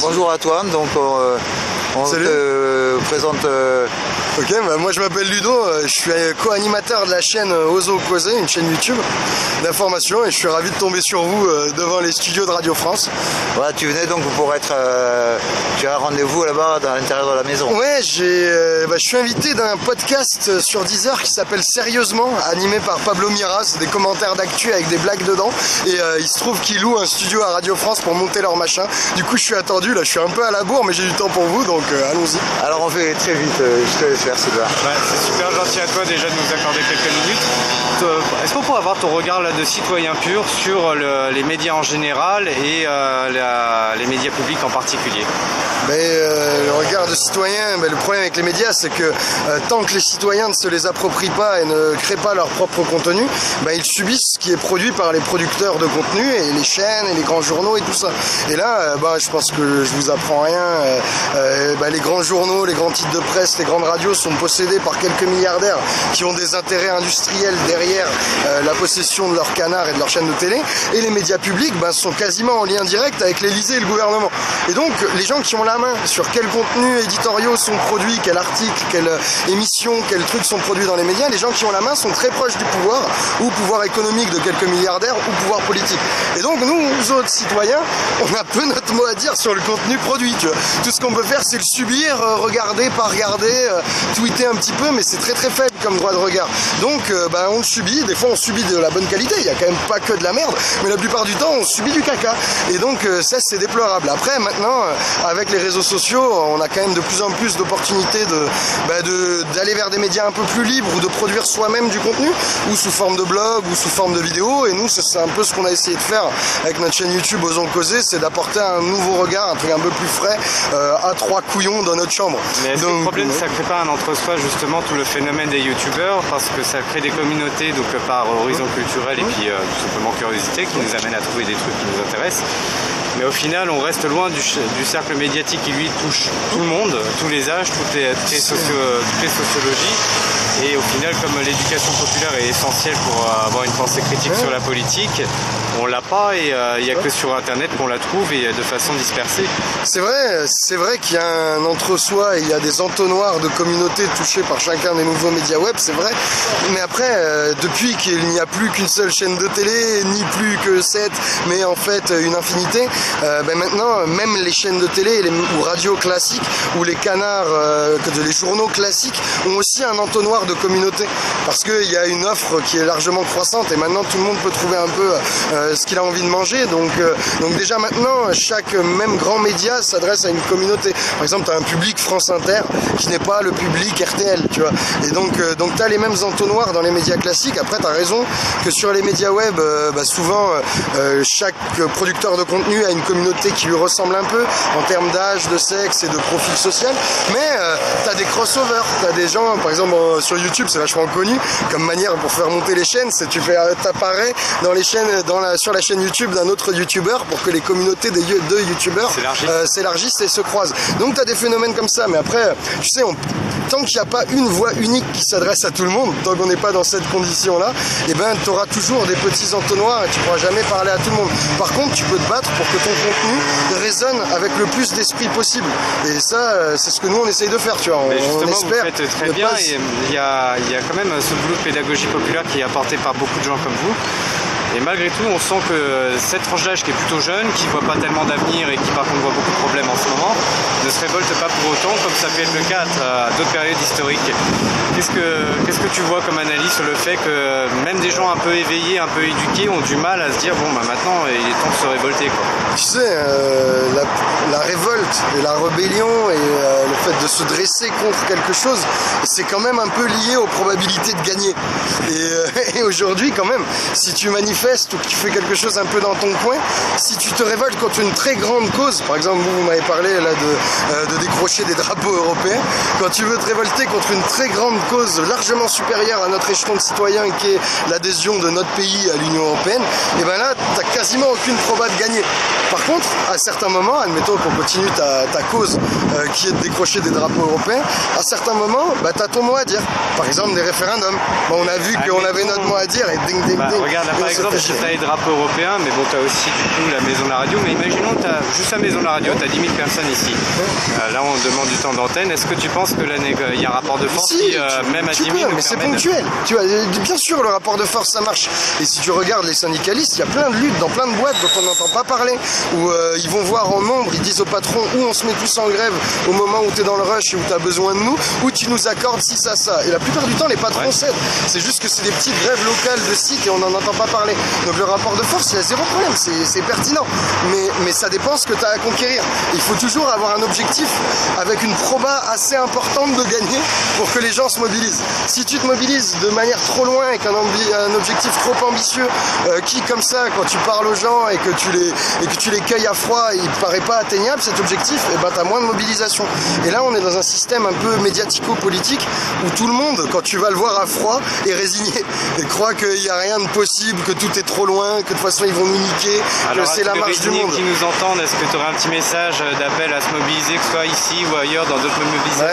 Bonjour à toi, donc on te présente... Ok, moi je m'appelle Ludo, je suis co-animateur de la chaîne Ozo Causer, une chaîne YouTube d'information, et je suis ravi de tomber sur vous devant les studios de Radio France. Voilà, tu venais donc pour être... tu as un rendez-vous là-bas dans l'intérieur de la maison. Ouais, je suis invité d'un podcast sur Deezer qui s'appelle Sérieusement, animé par Pablo Mira, c'est des commentaires d'actu avec des blagues dedans, et il se trouve qu'ils louent un studio à Radio France pour monter leur machin. Du coup je suis attendu, là je suis un peu à la bourre, mais j'ai du temps pour vous, donc allons-y. Alors on fait très vite, je te laisse faire Sylvain. C'est super gentil à toi déjà de nous accorder quelques minutes. Est-ce qu'on pourrait avoir ton regard là, de citoyen pur sur les médias en général et les médias publics en particulier? Le regard de citoyen, le problème avec les médias, c'est que tant que les citoyens ne se les approprient pas et ne créent pas leur propre contenu, ils subissent ce qui est produit par les producteurs de contenu et les chaînes et les grands journaux et tout ça. Et là, je pense que je vous apprends rien. Les grands journaux, les grands titres de presse, les grandes radios sont possédés par quelques milliardaires qui ont des intérêts industriels derrière la possession de leurs canards et de leurs chaînes de télé. Et les médias publics sont quasiment en lien direct avec l'Élysée et le gouvernement. Et donc, les gens qui ont la main sur quels contenus éditoriaux sont produits, quel article, quelle émission, quels trucs sont produits dans les médias, les gens qui ont la main sont très proches du pouvoir, ou pouvoir économique de quelques milliardaires, ou pouvoir politique. Et donc nous autres citoyens, on a peu notre mot à dire sur le contenu produit, tu vois. Tout ce qu'on peut faire, c'est le subir, regarder, pas regarder, tweeter un petit peu, mais c'est très très faible comme droit de regard. Donc on le subit, des fois on subit de la bonne qualité, il y a quand même pas que de la merde, mais la plupart du temps on subit du caca. Et donc ça c'est déplorable. Après maintenant, avec les réseaux sociaux, on a quand même de plus en plus d'opportunités d'aller vers des médias un peu plus libres ou de produire soi-même du contenu, ou sous forme de blog ou sous forme de vidéo. Et nous c'est un peu ce qu'on a essayé de faire avec notre chaîne YouTube Osons Causer, c'est d'apporter un nouveau regard, un truc un peu plus frais, à trois couillons dans notre chambre. Mais est-ce que le problème ça crée pas un entre-soi justement tout le phénomène des youtubeurs, parce que ça crée des communautés donc par horizon culturel et puis tout simplement curiosité qui nous amène à trouver des trucs qui nous intéressent. Mais au final, on reste loin du cercle médiatique qui, lui, touche tout le monde, tous les âges, toutes les sociologies. Et au final, comme l'éducation populaire est essentielle pour avoir une pensée critique sur la politique, on l'a pas et il n'y a que sur Internet qu'on la trouve et de façon dispersée. C'est vrai qu'il y a un entre-soi et il y a des entonnoirs de communautés touchées par chacun des nouveaux médias web, c'est vrai. Mais après, depuis qu'il n'y a plus qu'une seule chaîne de télé, ni plus que 7, mais en fait une infinité, maintenant, même les chaînes de télé ou radios classiques ou les canards, les journaux classiques ont aussi un entonnoir de communauté, parce qu'il y a une offre qui est largement croissante et maintenant tout le monde peut trouver un peu ce qu'il a envie de manger. Donc déjà maintenant, chaque même grand média s'adresse à une communauté. Par exemple, tu as un public France Inter qui n'est pas le public RTL, tu vois. Et donc tu as les mêmes entonnoirs dans les médias classiques. Après, tu as raison que sur les médias web, souvent chaque producteur de contenu a une communauté qui lui ressemble un peu en termes d'âge, de sexe et de profil social. Mais tu as des crossovers, tu as des gens, par exemple sur YouTube, c'est vachement connu comme manière pour faire monter les chaînes, c'est t'apparais dans les chaînes, sur la chaîne YouTube d'un autre youtubeur pour que les communautés des deux youtubeurs s'élargissent et se croisent. Donc tu as des phénomènes comme ça, mais après, tu sais, tant qu'il n'y a pas une voix unique qui s'adresse à tout le monde, tant qu'on n'est pas dans cette condition-là, tu auras toujours des petits entonnoirs et tu ne pourras jamais parler à tout le monde. Par contre, tu peux te battre pour que ton contenu résonne avec le plus d'esprit possible. Et ça, c'est ce que nous, on essaye de faire, tu vois. Mais justement, vous faites très bien, et il y a quand même ce boulot de pédagogie populaire qui est apporté par beaucoup de gens comme vous. Et malgré tout, on sent que cette tranche d'âge qui est plutôt jeune, qui ne voit pas tellement d'avenir et qui par contre voit beaucoup de problèmes en ce moment, ne se révolte pas pour autant, comme ça peut être le cas à d'autres périodes historiques. Qu'est-ce que tu vois comme analyse sur le fait que même des gens un peu éveillés, un peu éduqués ont du mal à se dire maintenant il est temps de se révolter, quoi. Tu sais, la révolte et la rébellion et le fait de se dresser contre quelque chose, c'est quand même un peu lié aux probabilités de gagner. Et aujourd'hui, quand même, si tu manifestes ou que tu fais quelque chose un peu dans ton coin, si tu te révoltes contre une très grande cause, par exemple, vous m'avez parlé là de décrocher des drapeaux européens, quand tu veux te révolter contre une très grande cause largement supérieure à notre échelon de citoyens qui est l'adhésion de notre pays à l'Union européenne, et là, tu n'as quasiment aucune proba de gagner. Par contre, à certains moments, admettons qu'on continue ta cause qui est de décrocher des drapeaux européens, à certains moments, tu as ton mot à dire. Par exemple, des référendums. On a vu qu'on avait notre mot à dire et ding ding ding. Regarde, là, par exemple, exemple, tu as les drapeaux européens, mais bon, tu as aussi du coup la maison de la radio. Mais imaginons, tu as juste la maison de la radio, tu as 10 000 personnes ici. Là, on demande du temps d'antenne. Est-ce que tu penses que il y a un rapport de force qui, même à 10 000, mais c'est ponctuel. Tu vois, bien sûr, le rapport de force, ça marche. Et si tu regardes les syndicalistes, il y a plein de luttes dans plein de boîtes dont on n'entend pas parler, où ils vont voir en nombre, ils disent au patron, où on se met tous en grève au moment où tu es dans le rush et où tu as besoin de nous, où tu nous accordes ci, ça. Et la plupart du temps, les patrons cèdent. C'est juste que c'est des petites grèves locales de sites et on n'en entend pas parler. Donc le rapport de force, il y a zéro problème, c'est pertinent. Mais ça dépend ce que tu as à conquérir. Il faut toujours avoir un objectif avec une proba assez importante de gagner pour que les gens se mobilisent. Si tu te mobilises de manière trop loin avec un objectif trop ambitieux qui, comme ça, quand tu parles aux gens et que tu les cueilles à froid, il ne paraît pas atteignable cet objectif, et ben tu as moins de mobilisation. Et là, on est dans un système un peu médiatico-politique où tout le monde, quand tu vas le voir à froid, est résigné et croit qu'il n'y a rien de possible, que tout est trop loin, que de toute façon ils vont nous niquer, que c'est la marche du monde. Qui nous entendent, est-ce que tu aurais un petit message d'appel à se mobiliser, que ce soit ici ou ailleurs dans d'autres mobilisations?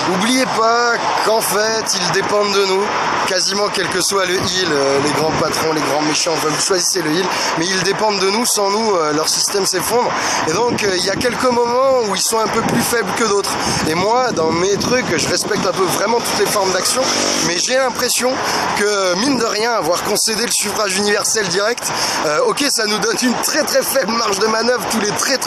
N'oubliez pas qu'en fait, ils dépendent de nous, quasiment quel que soit le hill, les grands patrons, les grands méchants, vous choisissez le hill, mais ils dépendent de nous, sans nous, leur système s'effondre. Et donc, il y a quelques moments où ils sont un peu plus faibles que d'autres. Et moi, dans mes trucs, je respecte un peu vraiment toutes les formes d'action, mais j'ai l'impression que, mine de rien, avoir concédé le suffrage universel direct, ok, ça nous donne une très très faible marge de manœuvre tous les très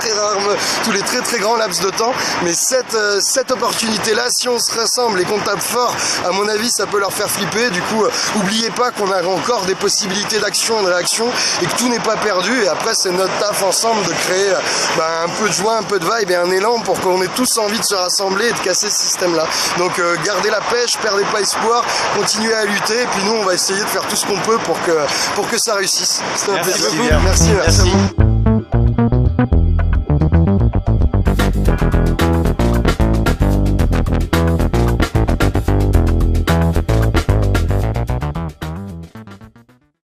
très grands laps de temps, mais cette opportunité-là, si on se rassemble et qu'on tape fort, à mon avis, ça peut leur faire flipper. Du coup, oubliez pas qu'on a encore des possibilités d'action et de réaction et que tout n'est pas perdu. Et après, c'est notre taf ensemble de créer un peu de joie, un peu de vibe et un élan pour qu'on ait tous envie de se rassembler et de casser ce système-là. Donc, gardez la pêche, perdez pas espoir, continuez à lutter. Et puis nous, on va essayer de faire tout ce qu'on peut pour que ça réussisse. C'était un plaisir. Merci.